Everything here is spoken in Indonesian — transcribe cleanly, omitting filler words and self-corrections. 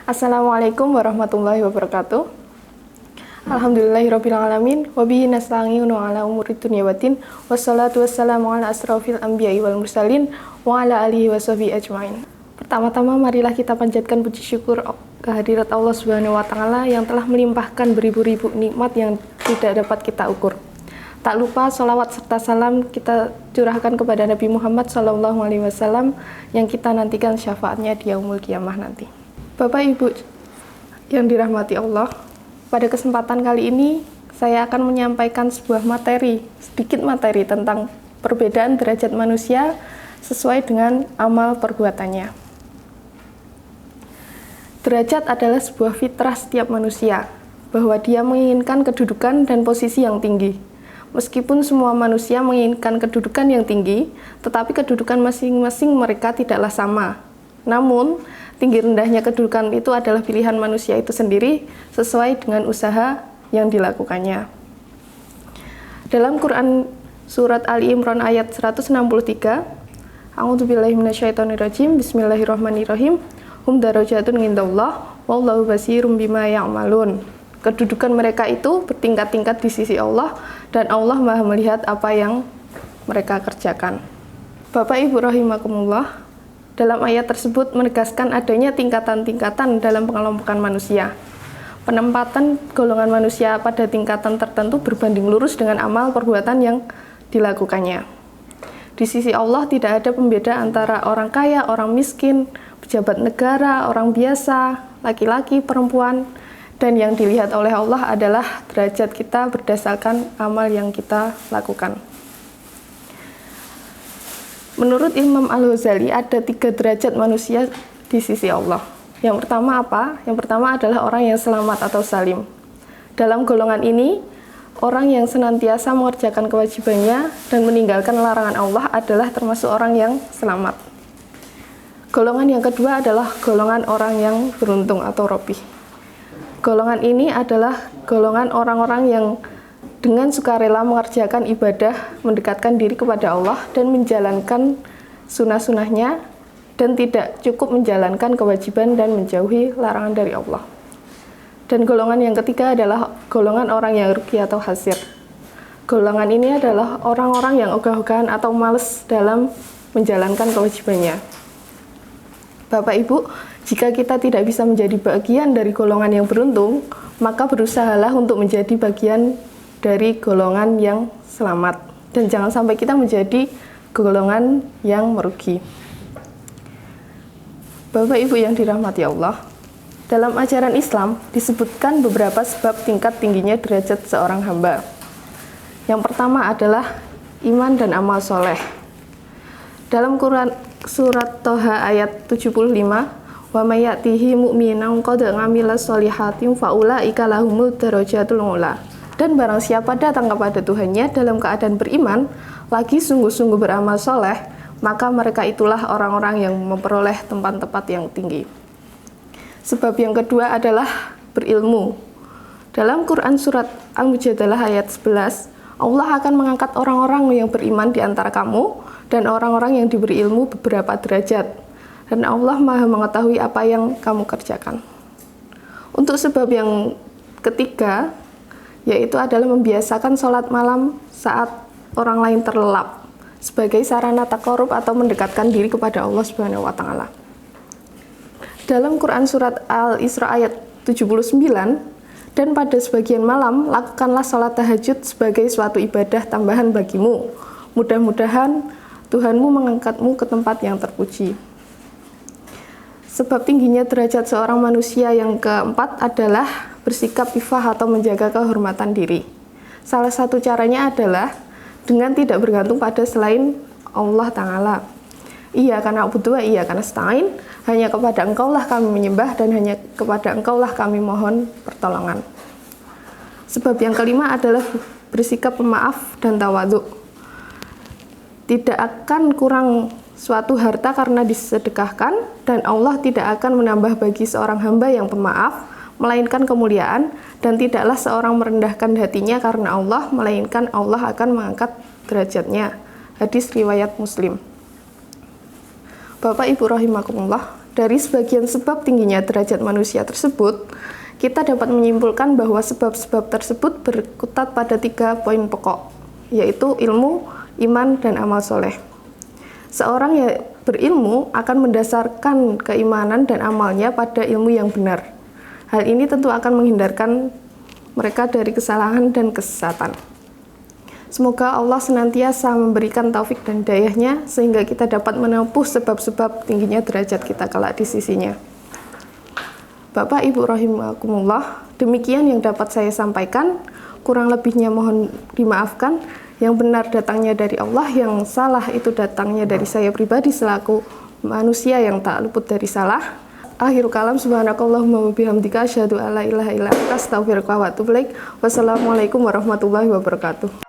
Assalamualaikum warahmatullahi wabarakatuh. Alhamdulillahirabbil alamin wa bihi nasta'inu ala umuri dunya waddin wassalatu wassalamu ala asrofil anbiya'i wal mursalin wa ala alihi washabihi ajmain. Pertama-tama marilah kita panjatkan puji syukur kehadirat Allah Subhanahu wa taala yang telah melimpahkan beribu-ribu nikmat yang tidak dapat kita ukur. Tak lupa sholawat serta salam kita curahkan kepada Nabi Muhammad SAW yang kita nantikan syafaatnya di yaumul kiamah nanti. Bapak Ibu yang dirahmati Allah, pada kesempatan kali ini saya akan menyampaikan sebuah sedikit materi tentang perbedaan derajat manusia sesuai dengan amal perbuatannya. Derajat adalah sebuah fitrah setiap manusia, bahwa dia menginginkan kedudukan dan posisi yang tinggi. Meskipun semua manusia menginginkan kedudukan yang tinggi, tetapi kedudukan masing-masing mereka tidaklah sama. Namun, tinggi rendahnya kedudukan itu adalah pilihan manusia itu sendiri sesuai dengan usaha yang dilakukannya. Dalam Quran surat Ali Imran ayat 163, A'udzubillahi minasyaitonirrajim, Bismillahirrahmanirrahim, hum darajatun indallah wallahu basirum bima ya'malun. Kedudukan mereka itu bertingkat-tingkat di sisi Allah dan Allah Maha melihat apa yang mereka kerjakan. Bapak Ibu rahimakumullah, dalam ayat tersebut menegaskan adanya tingkatan-tingkatan dalam pengelompokan manusia. Penempatan golongan manusia pada tingkatan tertentu berbanding lurus dengan amal perbuatan yang dilakukannya. Di sisi Allah tidak ada pembeda antara orang kaya, orang miskin, pejabat negara, orang biasa, laki-laki, perempuan, dan yang dilihat oleh Allah adalah derajat kita berdasarkan amal yang kita lakukan. Menurut Imam Al-Ghazali ada 3 derajat manusia di sisi Allah. Yang pertama apa? Yang pertama adalah orang yang selamat atau salim. Dalam golongan ini, orang yang senantiasa mengerjakan kewajibannya dan meninggalkan larangan Allah adalah termasuk orang yang selamat. Golongan yang kedua adalah golongan orang yang beruntung atau robih. Golongan ini adalah golongan orang-orang yang dengan sukarela mengerjakan ibadah, mendekatkan diri kepada Allah dan menjalankan sunnah-sunnahnya dan tidak cukup menjalankan kewajiban dan menjauhi larangan dari Allah. Dan golongan yang ketiga adalah golongan orang yang rugi atau hasir. Golongan ini adalah orang-orang yang ogah-ogahan atau malas dalam menjalankan kewajibannya. Bapak Ibu, jika kita tidak bisa menjadi bagian dari golongan yang beruntung, maka berusahalah untuk menjadi bagian dari golongan yang selamat. Dan jangan sampai kita menjadi golongan yang merugi. Bapak Ibu yang dirahmati Allah, dalam ajaran Islam disebutkan beberapa sebab tingkat tingginya derajat seorang hamba. Yang pertama adalah iman dan amal soleh. Dalam Quran surat Toha ayat 75, wa may ya'tihi mu'minan qad ngamila sholihatin faulaika lahumud darajatul ula. Dan barang siapa datang kepada Tuhannya dalam keadaan beriman, lagi sungguh-sungguh beramal soleh, maka mereka itulah orang-orang yang memperoleh tempat-tempat yang tinggi. Sebab yang kedua adalah berilmu. Dalam Quran surat Al-Mujadalah ayat 11, Allah akan mengangkat orang-orang yang beriman di antara kamu dan orang-orang yang diberi ilmu beberapa derajat. Dan Allah Maha mengetahui apa yang kamu kerjakan. Untuk sebab yang ketiga, yaitu adalah membiasakan sholat malam saat orang lain terlelap sebagai sarana taqarrub atau mendekatkan diri kepada Allah Subhanahu wa taala. Dalam Quran surat Al-Isra ayat 79, dan pada sebagian malam lakukanlah sholat tahajud sebagai suatu ibadah tambahan bagimu. Mudah-mudahan Tuhanmu mengangkatmu ke tempat yang terpuji. Sebab tingginya derajat seorang manusia yang keempat adalah bersikap ifah atau menjaga kehormatan diri. Salah satu caranya adalah dengan tidak bergantung pada selain Allah Ta'ala. Iyyaka na'budu wa iyyaka nasta'in, hanya kepada Engkaulah kami menyembah dan hanya kepada Engkaulah kami mohon pertolongan. Sebab yang kelima adalah bersikap pemaaf dan tawadhu. Tidak akan kurang suatu harta karena disedekahkan, dan Allah tidak akan menambah bagi seorang hamba yang pemaaf, melainkan kemuliaan, dan tidaklah seorang merendahkan hatinya karena Allah, melainkan Allah akan mengangkat derajatnya. Hadis riwayat Muslim. Bapak Ibu rahimakumullah, dari sebagian sebab tingginya derajat manusia tersebut, kita dapat menyimpulkan bahwa sebab-sebab tersebut berkutat pada 3 poin pokok, yaitu ilmu, iman, dan amal soleh. Seorang yang berilmu akan mendasarkan keimanan dan amalnya pada ilmu yang benar. Hal ini tentu akan menghindarkan mereka dari kesalahan dan kesesatan. Semoga Allah senantiasa memberikan taufik dan hidayahnya sehingga kita dapat menempuh sebab-sebab tingginya derajat kita kelak di sisinya. Bapak Ibu rahimakumullah, demikian yang dapat saya sampaikan. Kurang lebihnya mohon dimaafkan. Yang benar datangnya dari Allah, yang salah itu datangnya dari saya pribadi selaku manusia yang tak luput dari salah. Akhirul kalam, subhanakallahumma wa bihamdika asyhadu alla ilaha illa anta astaghfiruka wa atubu ilaik. Wassalamualaikum warahmatullahi wabarakatuh.